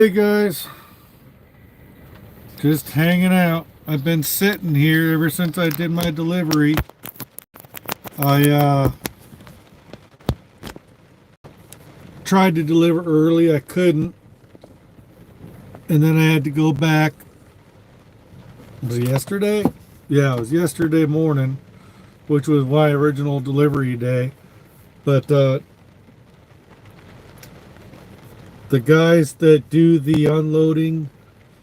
Hey guys, just hanging out. I've been sitting here ever since I did my delivery. I tried to deliver early, I couldn't, and then I had to go back. Was it yesterday? Yeah, it was yesterday morning, which was my original delivery day. But the guys that do the unloading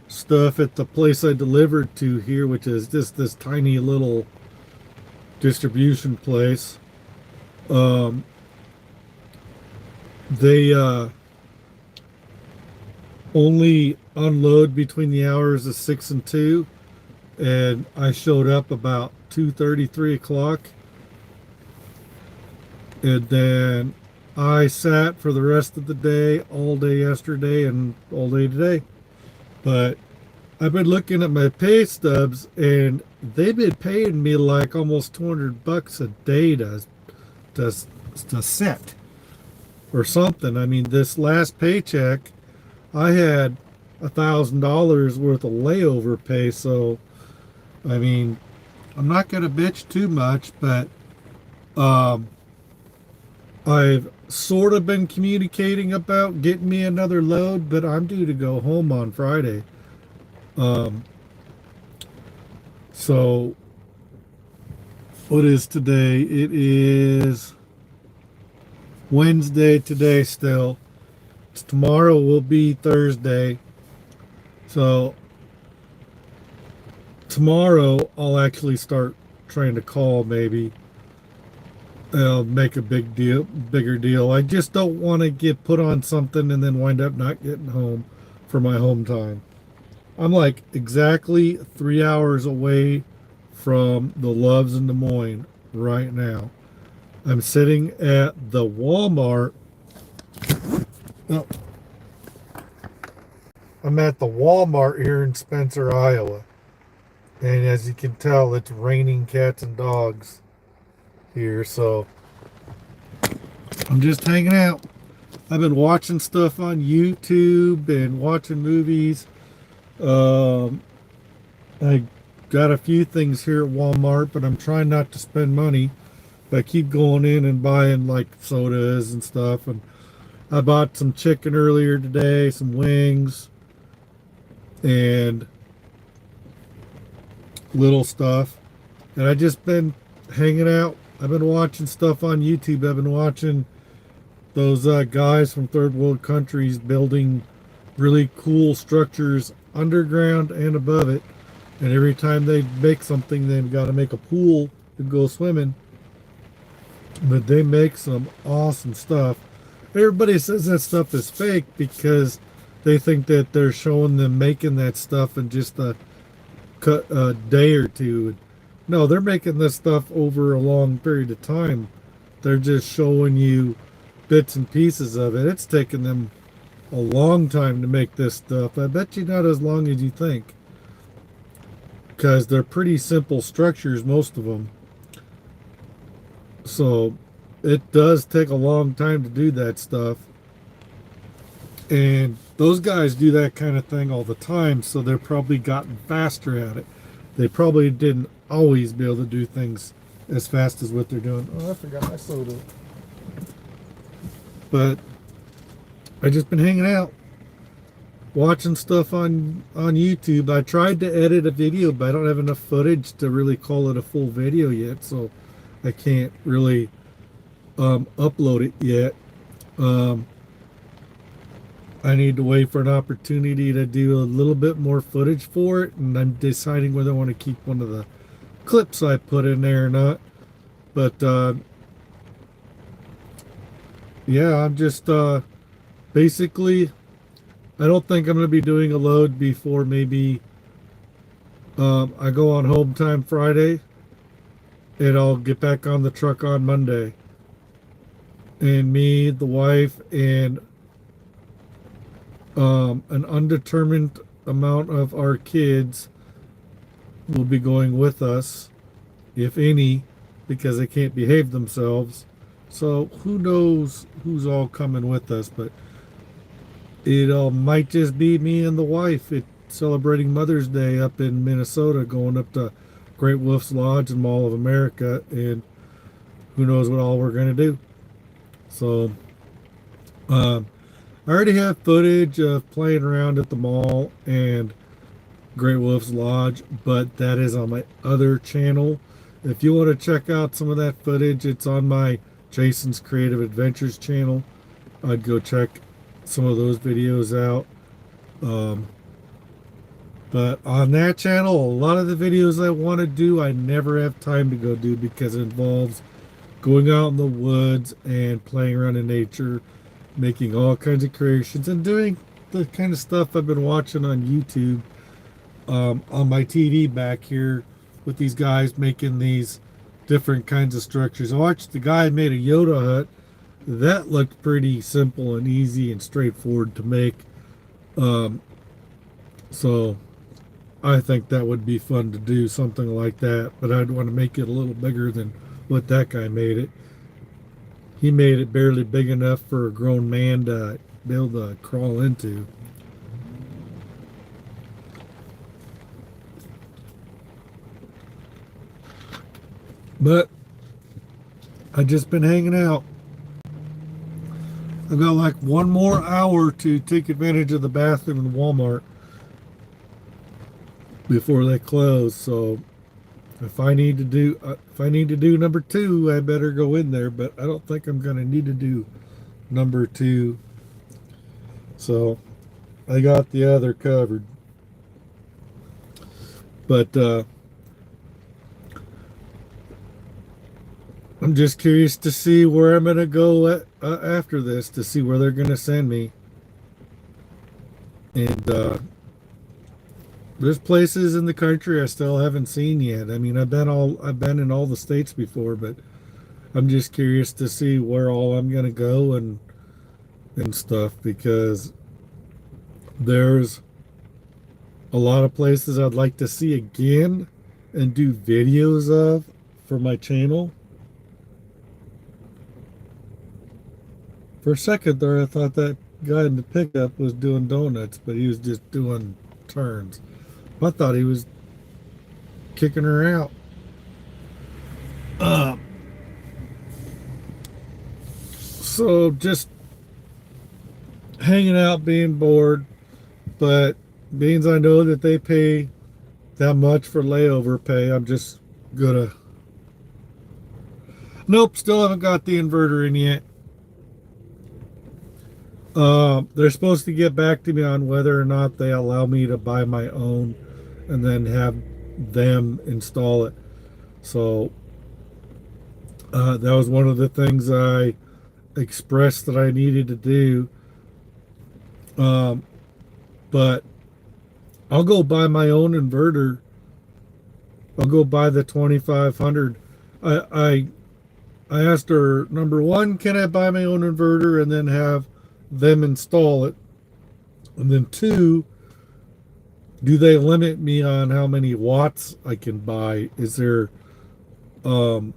stuff at the place I delivered to here, which is just this tiny little distribution place, um, they only unload between the hours of 6 and 2, and I showed up about 2:30, 3 o'clock, and then I sat for the rest of the day, all day yesterday and all day today. But I've been looking at my pay stubs, and they've been paying me like almost $200 a day to to sit or something. I mean, this last paycheck I had $1,000 worth of layover pay. So I mean, I'm not gonna bitch too much, but um, I've sort of been communicating about getting me another load, but I'm due to go home on Friday. Um, so what is today? It is Wednesday today still. Tomorrow will be Thursday. So tomorrow I'll actually start trying to call maybe. I'll make a bigger deal. I just don't want to get put on something and then wind up not getting home for my home time. I'm like exactly 3 hours away from the Loves in Des Moines right now. I'm sitting at the Walmart. Oh, I'm at the Walmart here in Spencer, Iowa. And as you can tell, it's raining cats and dogs here. So I'm just hanging out. I've been watching stuff on YouTube and watching movies. Um, I got a few things here at Walmart, but I'm trying not to spend money. But I keep going in and buying like sodas and stuff. And I bought some chicken earlier today, some wings, and little stuff. And I just been hanging out. I've been watching stuff on YouTube. I've been watching those guys from third world countries building really cool structures underground and above it. And every time they make something, they've got to make a pool to go swimming. But they make some awesome stuff. Everybody says that stuff is fake because they think that they're showing them making that stuff in just a day or two. No, they're making this stuff over a long period of time. They're just showing you bits and pieces of it. It's taken them a long time to make this stuff. I bet you not as long as you think, because they're pretty simple structures, most of them. So it does take a long time to do that stuff. And those guys do that kind of thing all the time, so they're probably gotten faster at it. They probably didn't always be able to do things as fast as what they're doing. Oh, I forgot my soda. But I just been hanging out, watching stuff on YouTube. I tried to edit a video, but I don't have enough footage to really call it a full video yet, so I can't really upload it yet. I need to wait for an opportunity to do a little bit more footage for it, and I'm deciding whether I want to keep one of the clips I put in there or not. But yeah, I'm just basically, I don't think I'm going to be doing a load before maybe I go on home time Friday, and I'll get back on the truck on Monday. And me, the wife, and an undetermined amount of our kids will be going with us, if any, because they can't behave themselves. So who knows who's all coming with us. But it might just be me and the wife. It celebrating Mother's Day up in Minnesota, going up to Great Wolf's Lodge and Mall of America, and who knows what all we're gonna do. So, um, I already have footage of playing around at the mall and Great Wolf's Lodge, but that is on my other channel. If you want to check out some of that footage, it's on my Jason's Creative Adventures channel. I'd go check some of those videos out. Um, but on that channel, a lot of the videos I want to do, I never have time to go do because it involves going out in the woods and playing around in nature, making all kinds of creations, and doing the kind of stuff I've been watching on YouTube, on my TV back here with these guys making these different kinds of structures. I watched the guy made a Yoda hut. That looked pretty simple and easy and straightforward to make. Um, so I think that would be fun to do something like that, but I'd want to make it a little bigger than what that guy made it. He made it barely big enough for a grown man to be able to crawl into. But I've just been hanging out. I've got like one more hour to take advantage of the bathroom in Walmart before they close. So if I need to do number two, I better go in there. But I don't think I'm gonna need to do number two. So I got the other covered. But I'm just curious to see where I'm gonna go after this, to see where they're gonna send me. And there's places in the country I still haven't seen yet. I mean, I've been in all the states before, but I'm just curious to see where all I'm gonna go and stuff, because there's a lot of places I'd like to see again and do videos of for my channel. For a second there, I thought that guy in the pickup was doing donuts, but he was just doing turns. I thought he was kicking her out. So just hanging out, being bored, but being I know that they pay that much for layover pay, I'm just gonna. Nope, still haven't got the inverter in yet. They're supposed to get back to me on whether or not they allow me to buy my own and then have them install it. So that was one of the things I expressed that I needed to do. But I'll go buy my own inverter. I'll go buy the 2500. I asked her, number one, can I buy my own inverter and then have them install it? And then two, do they limit me on how many watts I can buy? Is there, can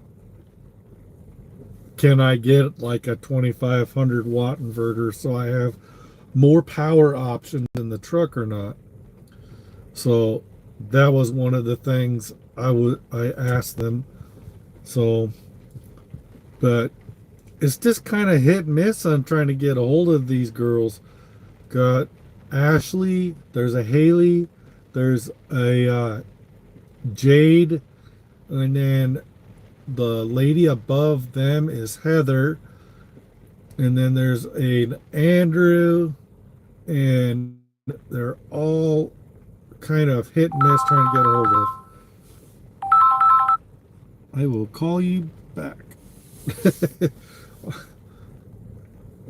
I get like a 2500 watt inverter so I have more power options in the truck or not? So that was one of the things I asked them. So, but it's just kind of hit and miss on trying to get a hold of these girls. Got Ashley, there's a Haley, there's a Jade, and then the lady above them is Heather, and then there's an Andrew, and they're all kind of hit and miss trying to get a hold of. I will call you back.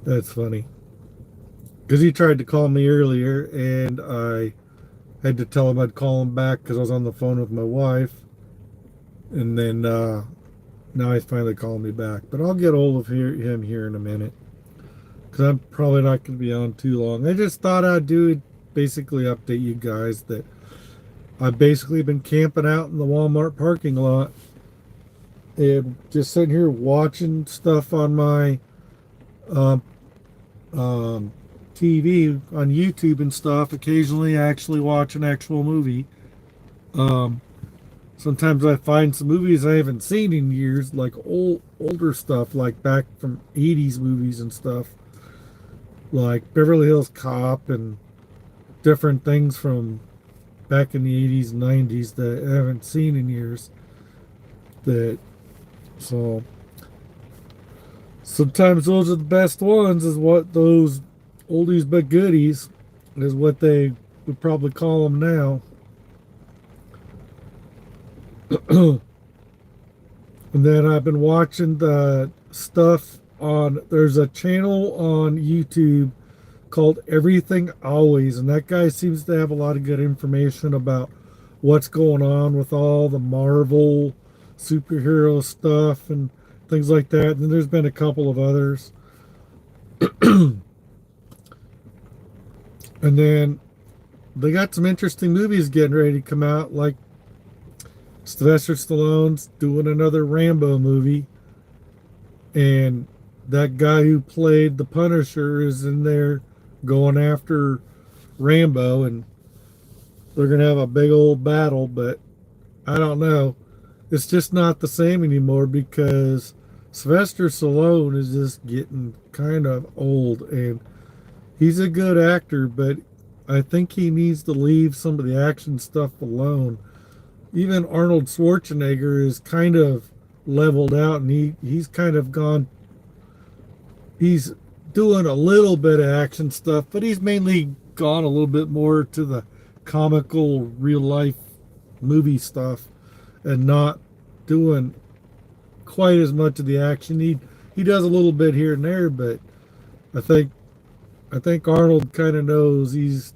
That's funny, because he tried to call me earlier and I had to tell him I'd call him back because I was on the phone with my wife, and then now he's finally calling me back. But I'll get hold of him here in a minute, because I'm probably not going to be on too long. I just thought I'd basically update you guys that I've basically been camping out in the Walmart parking lot and just sitting here watching stuff on my TV on YouTube and stuff. Occasionally, I actually watch an actual movie. Um, Sometimes I find some movies I haven't seen in years, like older stuff, like back from '80s movies and stuff, like Beverly Hills Cop and different things from back in the '80s and '90s that I haven't seen in years. That so sometimes those are the best ones. Is what those oldies but goodies is what they would probably call them now. And then I've been watching the stuff on, there's a channel on YouTube called Everything Always, and that guy seems to have a lot of good information about what's going on with all the Marvel superhero stuff and things like that. And there's been a couple of others. And then they got some interesting movies getting ready to come out, like Sylvester Stallone's doing another Rambo movie, and that guy who played the Punisher is in there going after Rambo, and they're gonna have a big old battle. But I don't know, it's just not the same anymore because Sylvester Stallone is just getting kind of old, and he's a good actor, but I think he needs to leave some of the action stuff alone. Even Arnold Schwarzenegger is kind of leveled out, and he's kind of gone, he's doing a little bit of action stuff, but he's mainly gone a little bit more to the comical real life movie stuff and not doing quite as much of the action. He does a little bit here and there, but I think Arnold kind of knows he's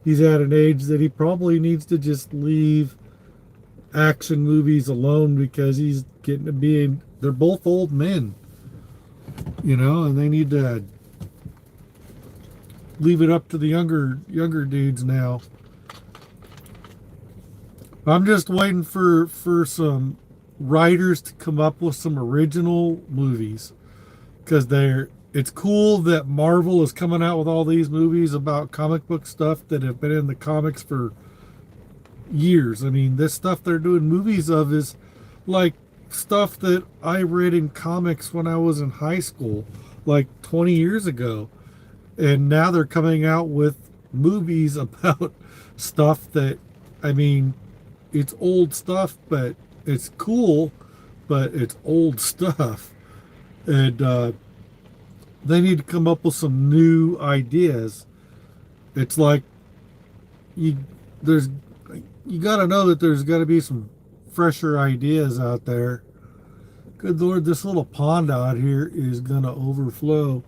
at an age that he probably needs to just leave action movies alone because he's getting to be, they're both old men, and they need to leave it up to the younger dudes now. I'm just waiting for some writers to come up with some original movies, because it's cool that Marvel is coming out with all these movies about comic book stuff that have been in the comics for years. I mean, this stuff they're doing movies of is like stuff that I read in comics when I was in high school, like 20 years ago. And now they're coming out with movies about stuff that, I mean, it's old stuff, but it's cool, but it's old stuff. And they need to come up with some new ideas. It's like you got to know that there's got to be some fresher ideas out there. Good Lord, this little pond out here is going to overflow.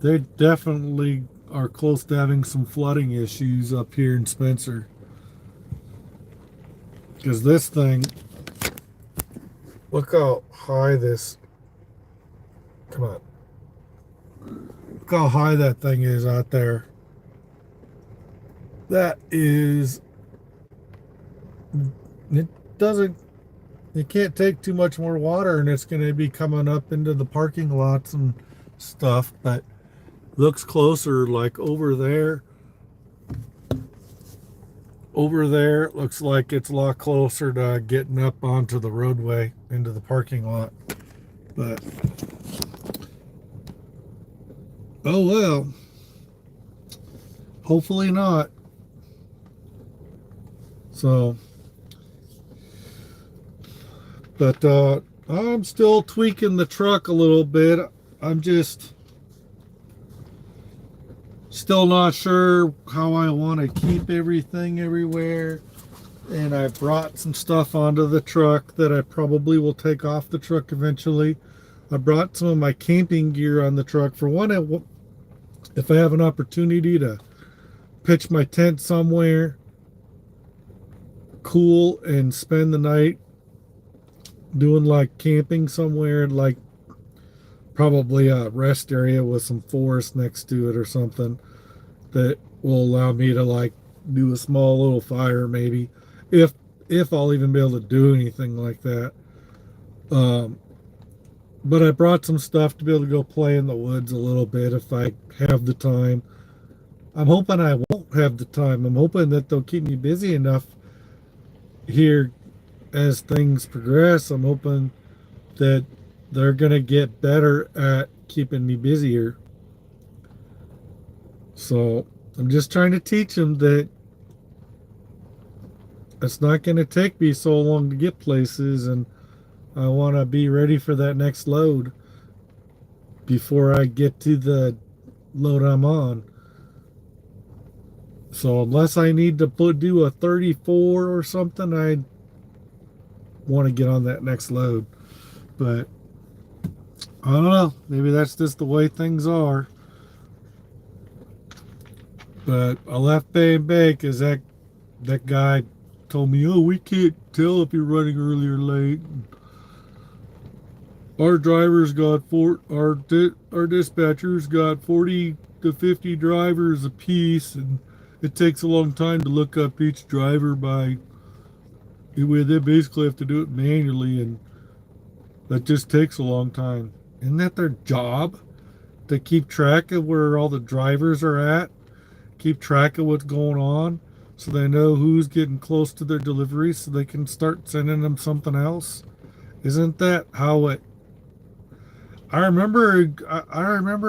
They definitely are close to having some flooding issues up here in Spencer. Because this thing, look how high this, come on. Look how high that thing is out there. That is, it can't take too much more water, and it's going to be coming up into the parking lots and stuff. But looks closer, like over there looks like it's a lot closer to getting up onto the roadway into the parking lot. But oh well, hopefully not. So, but I'm still tweaking the truck a little bit. I'm just still not sure how I want to keep everything everywhere. And I brought some stuff onto the truck that I probably will take off the truck eventually. I brought some of my camping gear on the truck. For one, if I have an opportunity to pitch my tent somewhere cool and spend the night doing like camping somewhere, like probably a rest area with some forest next to it or something, that will allow me to like do a small little fire, maybe, if I'll even be able to do anything like that. But I brought some stuff to be able to go play in the woods a little bit if I have the time. I'm hoping I won't have the time. I'm hoping that they'll keep me busy enough here as things progress. I'm hoping that they're going to get better at keeping me busier. So I'm just trying to teach them that it's not going to take me so long to get places, and I want to be ready for that next load before I get to the load I'm on. So unless I need to do a 34 or something, I want to get on that next load. But I don't know. Maybe that's just the way things are. But I left Bay and Bay because that guy told me, "Oh, we can't tell if you're running early or late. Our drivers got our dispatchers got 40 to 50 drivers apiece, and it takes a long time to look up each driver by. They basically have to do it manually, and that just takes a long time. Isn't that their job to keep track of where all the drivers are at, keep track of what's going on, so they know who's getting close to their delivery, so they can start sending them something else? Isn't that how it I remember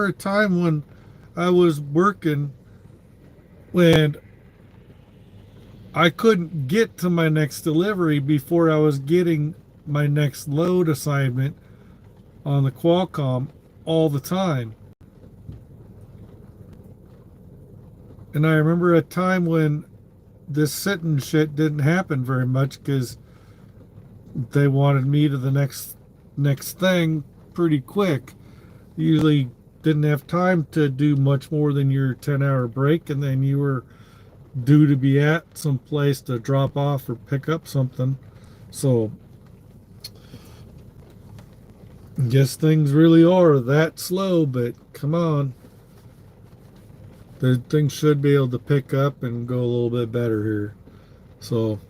a time when I was working when I couldn't get to my next delivery before I was getting my next load assignment on the Qualcomm all the time. And I remember a time when this sitting shit didn't happen very much because they wanted me to the next thing pretty quick. Usually didn't have time to do much more than your 10-hour break, and then you were due to be at some place to drop off or pick up something. So I guess things really are that slow, but come on. The things should be able to pick up and go a little bit better here. So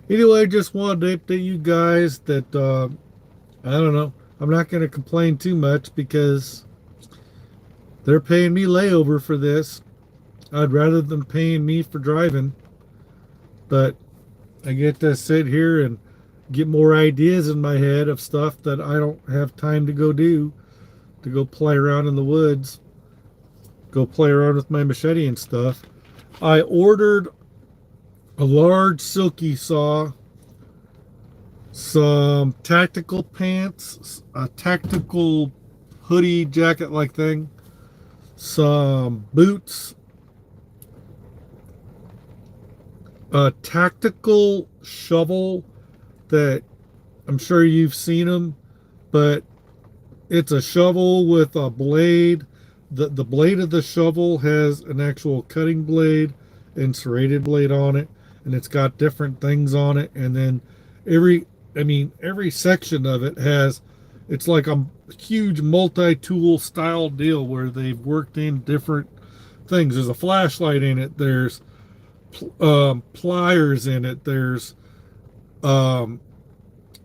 anyway, just wanted to update you guys that I don't know. I'm not going to complain too much because they're paying me layover for this. I'd rather than paying me for driving, but I get to sit here and get more ideas in my head of stuff that I don't have time to go do, to go play around in the woods, go play around with my machete and stuff. I ordered a large silky saw, some tactical pants, a tactical hoodie jacket like thing, some boots, a tactical shovel that I'm sure you've seen them, but it's a shovel with a blade. The blade of the shovel has an actual cutting blade and serrated blade on it, and it's got different things on it. And then every section of it has, it's like a huge multi-tool style deal where they've worked in different things. There's a flashlight in it. There's pliers in it. There's um,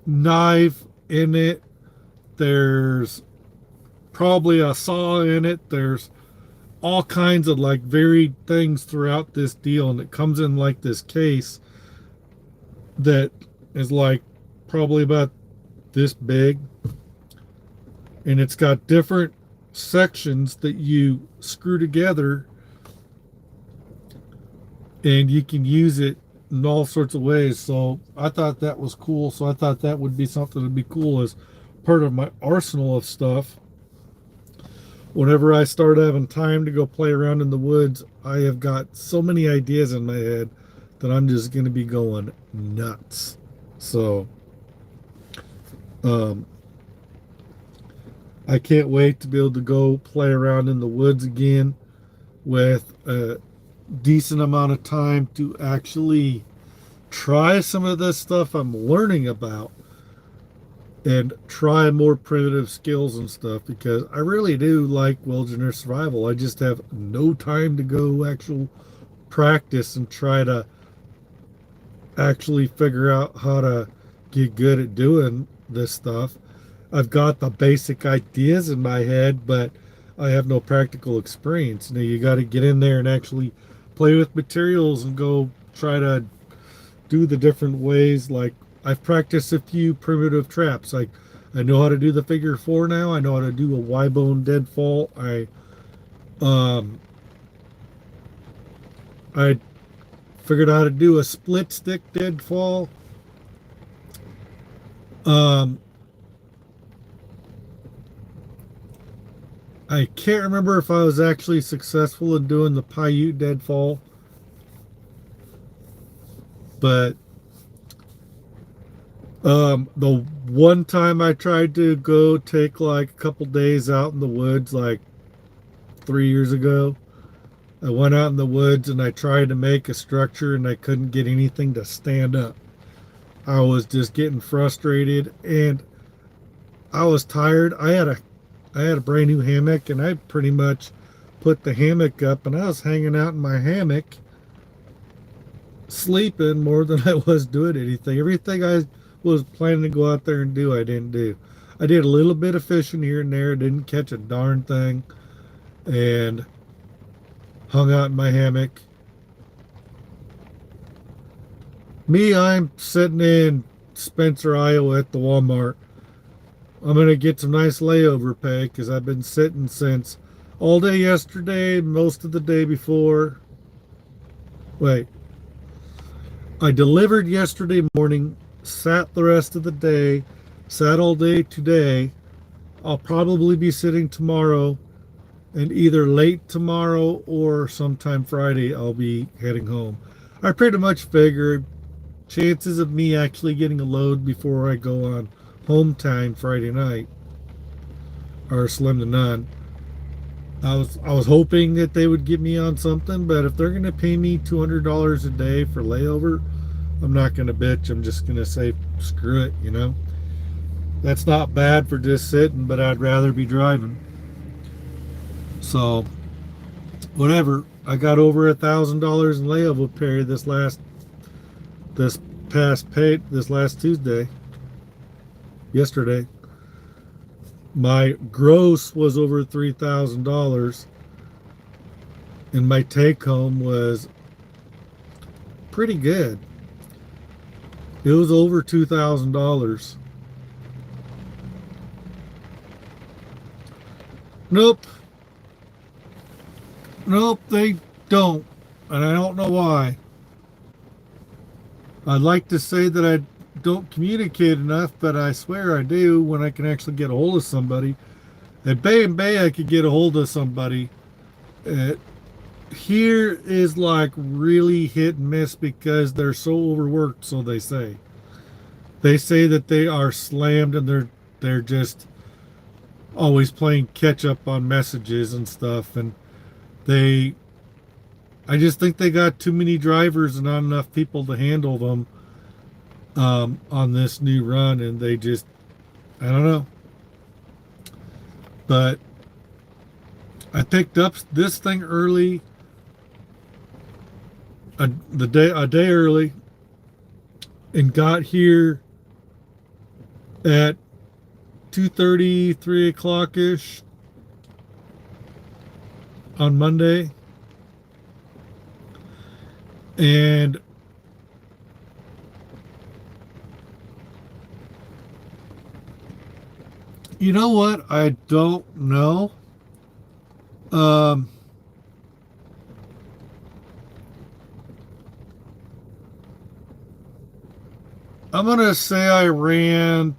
knife in it. There's probably a saw in it. There's all kinds of like varied things throughout this deal, and it comes in like this case that is like probably about this big, and it's got different sections that you screw together, and you can use it in all sorts of ways. So I thought that was cool. So I thought that would be something that'd be cool as part of my arsenal of stuff. Whenever I start having time to go play around in the woods, I have got so many ideas in my head that I'm just going to be going nuts. So um, I can't wait to be able to go play around in the woods again with a decent amount of time to actually try some of this stuff I'm learning about and try more primitive skills and stuff, because I really do like wilderness survival. I just have no time to go actual practice and try to actually figure out how to get good at doing this stuff. I've got the basic ideas in my head, but I have no practical experience. Now you got to get in there and actually play with materials and go try to do the different ways. Like I've practiced a few primitive traps. Like I know how to do the figure four now. I know how to do a Y-bone deadfall. Um I figured out how to do a split stick deadfall. Um I can't remember if I was actually successful in doing the Paiute deadfall, but the one time I tried to go take like a couple days out in the woods, like 3 years ago, I went out in the woods and I tried to make a structure and I couldn't get anything to stand up. I was just getting frustrated and I was tired. I had a brand new hammock and I pretty much put the hammock up and I was hanging out in my hammock sleeping more than I was doing anything. Everything I was planning to go out there and do, I didn't do. I did a little bit of fishing here and there, didn't catch a darn thing, and hung out in my hammock. Me, I'm sitting in Spencer, Iowa at the Walmart. I'm going to get some nice layover pay because I've been sitting since all day yesterday, most of the day before. Wait, I delivered yesterday morning, sat the rest of the day, sat all day today. I'll probably be sitting tomorrow, and either late tomorrow or sometime Friday, I'll be heading home. I pretty much figured chances of me actually getting a load before I go on home time Friday night are slim to none. I was hoping that they would get me on something, but if they're gonna pay me $200 a day for layover, I'm not gonna bitch. I'm just gonna say screw it, you know. That's not bad for just sitting, but I'd rather be driving. So whatever. I got over $1,000 in layover pay this this last Tuesday. Yesterday. My gross was over $3,000 and my take home was pretty good. It was over $2,000. Nope. Nope, they don't. And I don't know why. I'd like to say that I don't communicate enough, but I swear I do when I can actually get a hold of somebody. At Bay and Bay, I could get a hold of somebody. Uh, Here is like really hit and miss because they're so overworked, so they say. They say that they are slammed and they're just always playing catch up on messages and stuff, and they I just think they got too many drivers and not enough people to handle them on this new run, and they just I don't know. But I picked up this thing early, a day early, and got here at 2:30, 3 o'clock ish on Monday, and you know what? I don't know. Um, I'm gonna say I ran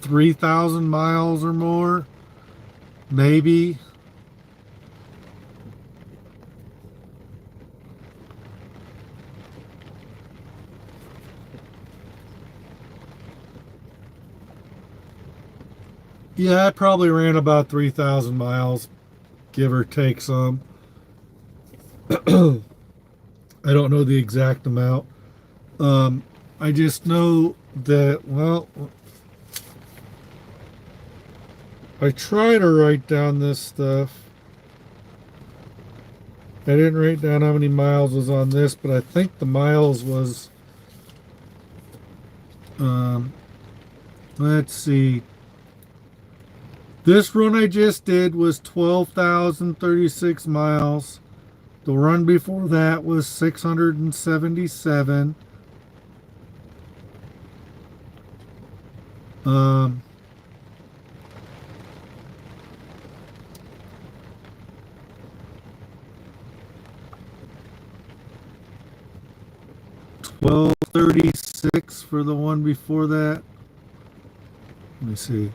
3,000 miles or more, maybe. Yeah, I probably ran about 3,000 miles, give or take some. I don't know the exact amount. Um, I just know that, well, I try to write down this stuff. I didn't write down how many miles was on this, but I think the miles was Um, let's see. This run I just did was 12,036 miles. The run before that was 677. Um, 1236 for the one before that. Let me see.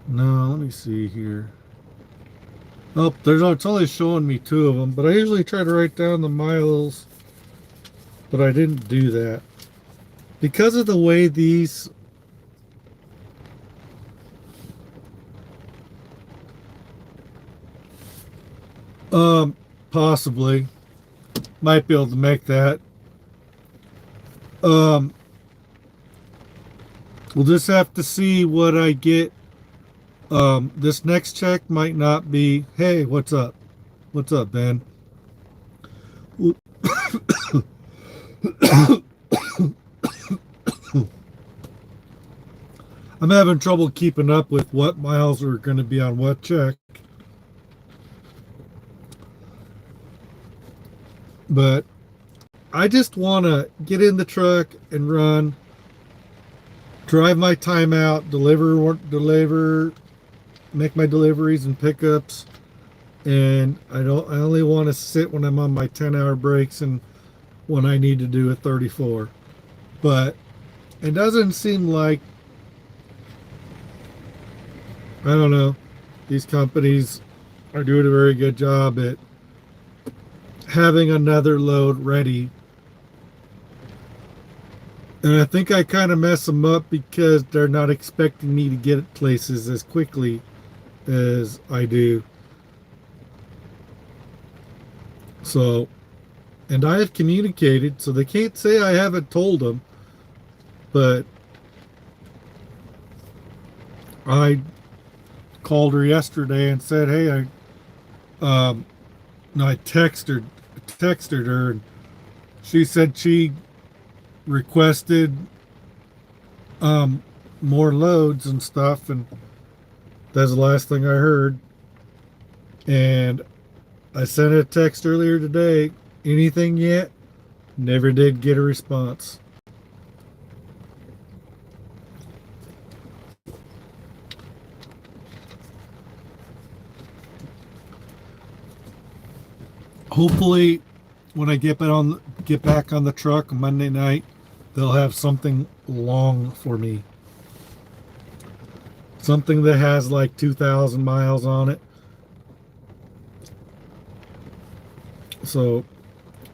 No, let me see here. Oh, it's only showing me two of them, but I usually try to write down the miles, but I didn't do that. Because of the way these possibly might be able to make that. Um we'll just have to see what I get. This next check might not be, hey, what's up? What's up, Ben? I'm having trouble keeping up with what miles are going to be on what check. But I just want to get in the truck and run, drive my time out, deliver, make my deliveries and pickups. And I only want to sit when I'm on my 10-hour breaks and when I need to do a 34. But it doesn't seem like, I don't know, these companies are doing a very good job at having another load ready. And I think I kind of mess them up because they're not expecting me to get places as quickly as I do. So, and I have communicated, so they can't say I haven't told them, but I called her yesterday and said, "Hey, no, I texted her, and she said she requested more loads and stuff, and that's the last thing I heard." And I sent a text earlier today. Anything yet? Never did get a response. Hopefully, when I get back on the truck Monday night, they'll have something long for me. Something that has like 2,000 miles on it. So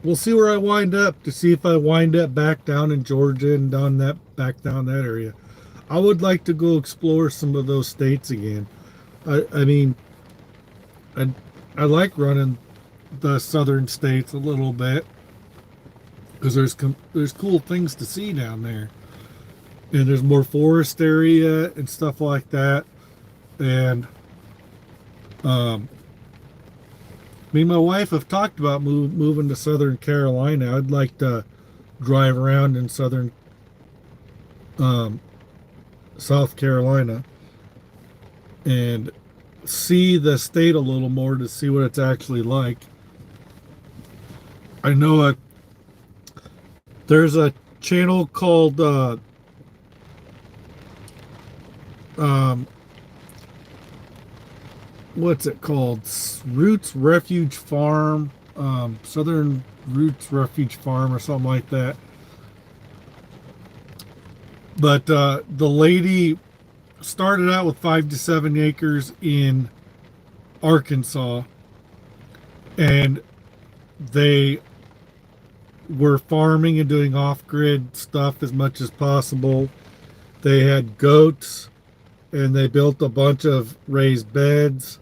we'll see where I wind up, to see if I wind up back down in Georgia and back down that area. I would like to go explore some of those states again. I mean, I I like running the southern states a little bit because there's cool things to see down there, and there's more forest area and stuff like that. And me and my wife have talked about moving to Southern Carolina. I'd like to drive around in um, South Carolina and see the state a little more, to see what it's actually like. I know there's a channel called um, what's it called? Roots Refuge Farm, Southern Roots Refuge Farm, or something like that. But the lady started out with 5 to 7 acres in Arkansas, and they were farming and doing off-grid stuff as much as possible. They had goats, and they built a bunch of raised beds.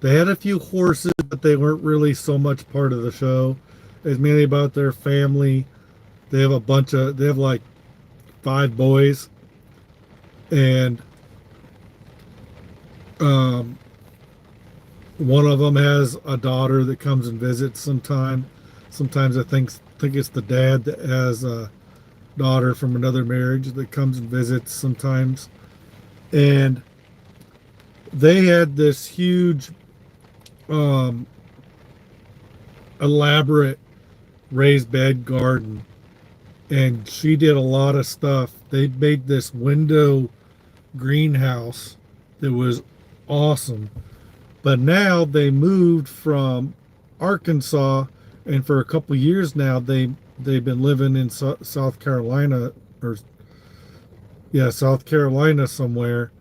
They had a few horses, but they weren't really so much part of the show. It's mainly about their family. They have like 5 boys, and um, one of them has a daughter that comes and visits sometime. Sometimes I think think it's the dad that has a daughter from another marriage that comes and visits sometimes. And they had this huge, um, elaborate raised bed garden. And she did a lot of stuff. They made this window greenhouse that was awesome. But now they moved from Arkansas, and for a couple of years now they've been living in South Carolina, or yeah, South Carolina somewhere,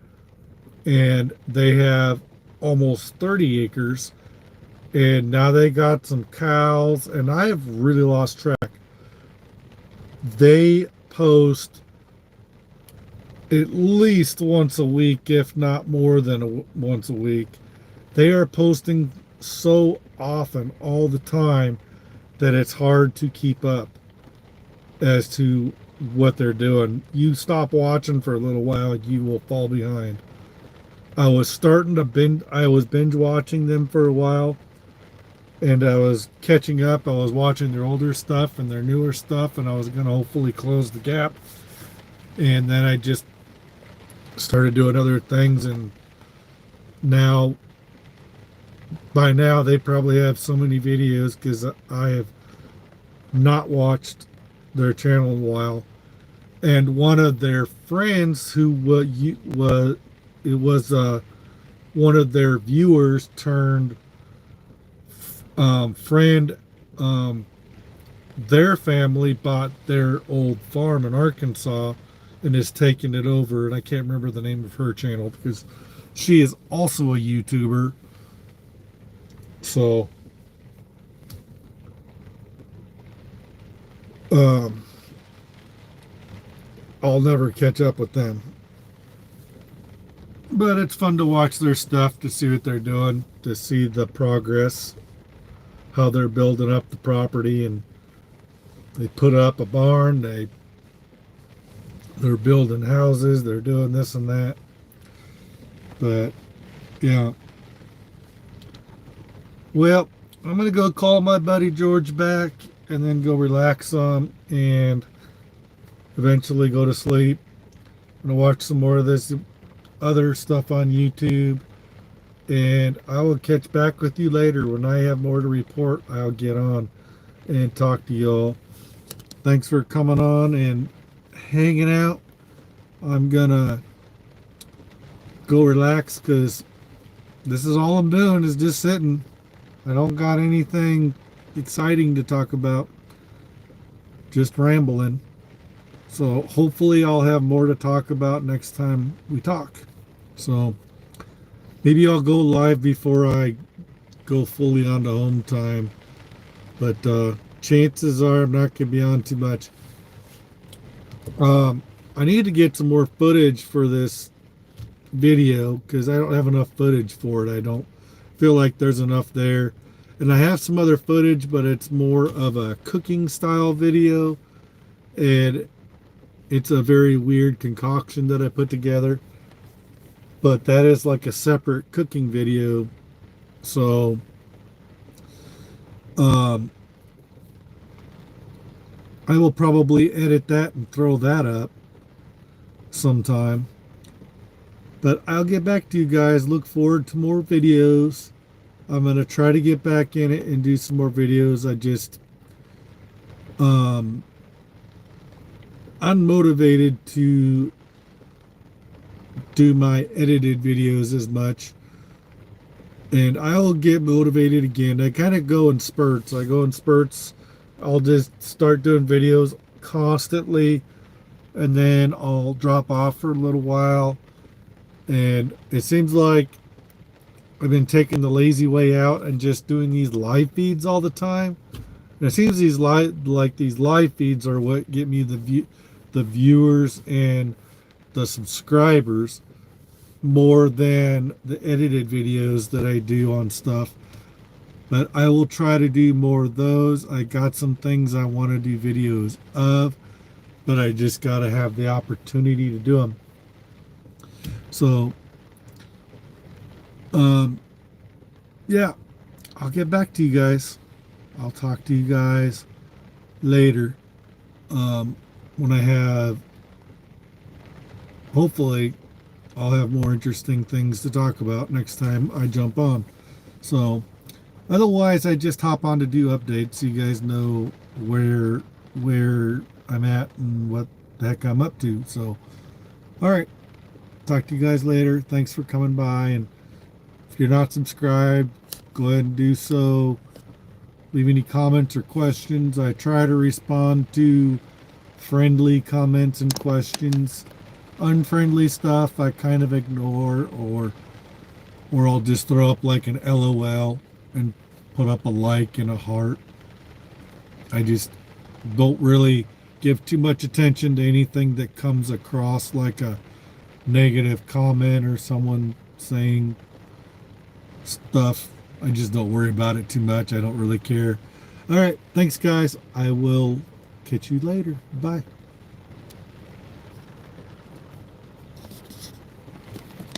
and they have almost 30 acres, and now they got some cows, and I have really lost track. They post at least once a week, if not more than once a week. They are posting so often, all the time, that it's hard to keep up as to what they're doing. You stop watching for a little while, you will fall behind. I was binge watching them for a while, and I was catching up. I was watching their older stuff and their newer stuff, and I was going to hopefully close the gap. And then I just started doing other things, and now, by now, they probably have so many videos because I have not watched their channel in a while. And one of their friends who was one of their viewers turned friend, their family bought their old farm in Arkansas and is taking it over. And I can't remember the name of her channel because she is also a YouTuber. So, I'll never catch up with them. But it's fun to watch their stuff, to see what they're doing, to see the progress, how they're building up the property, and they put up a barn, they're building houses, they're doing this and that. But yeah. Well, I'm going to go call my buddy George back and then go relax some and eventually go to sleep. I'm going to watch some more of this other stuff on YouTube, and I will catch back with you later. When I have more to report, I'll get on and talk to y'all. Thanks for coming on and hanging out. I'm going to go relax because this is all I'm doing, is just sitting. I don't got anything exciting to talk about, just rambling. So hopefully I'll have more to talk about next time we talk. So maybe I'll go live before I go fully onto home time. But chances are I'm not going to be on too much. I need to get some more footage for this video because I don't have enough footage for it. I don't feel like there's enough there. And I have some other footage, but it's more of a cooking style video. And it's a very weird concoction that I put together. But that is like a separate cooking video. So, I will probably edit that and throw that up sometime. But I'll get back to you guys. Look forward to more videos. I'm going to try to get back in it and do some more videos. I just, unmotivated to do my edited videos as much. And I'll get motivated again. I kind of go in spurts. I'll just start doing videos constantly, and then I'll drop off for a little while. And it seems like I've been taking the lazy way out and just doing these live feeds all the time. And it seems these live feeds are what get me the viewers and the subscribers more than the edited videos that I do on stuff. But I will try to do more of those. I got some things I want to do videos of, but I just got to have the opportunity to do them. So, yeah, I'll get back to you guys. I'll talk to you guys later, when I have, hopefully, I'll have more interesting things to talk about next time I jump on. So, otherwise, I just hop on to do updates so you guys know where I'm at and what the heck I'm up to. So, all right, talk to you guys later. Thanks for coming by, and if you're not subscribed, go ahead and do so. Leave any comments or questions. I try to respond to friendly comments and questions. Unfriendly stuff I kind of ignore, or I'll just throw up like an LOL and put up a like and a heart. I just don't really give too much attention to anything that comes across like a negative comment or someone saying stuff. I just don't worry about it too much. I don't really care. All right. Thanks, guys. I will catch you later. Bye.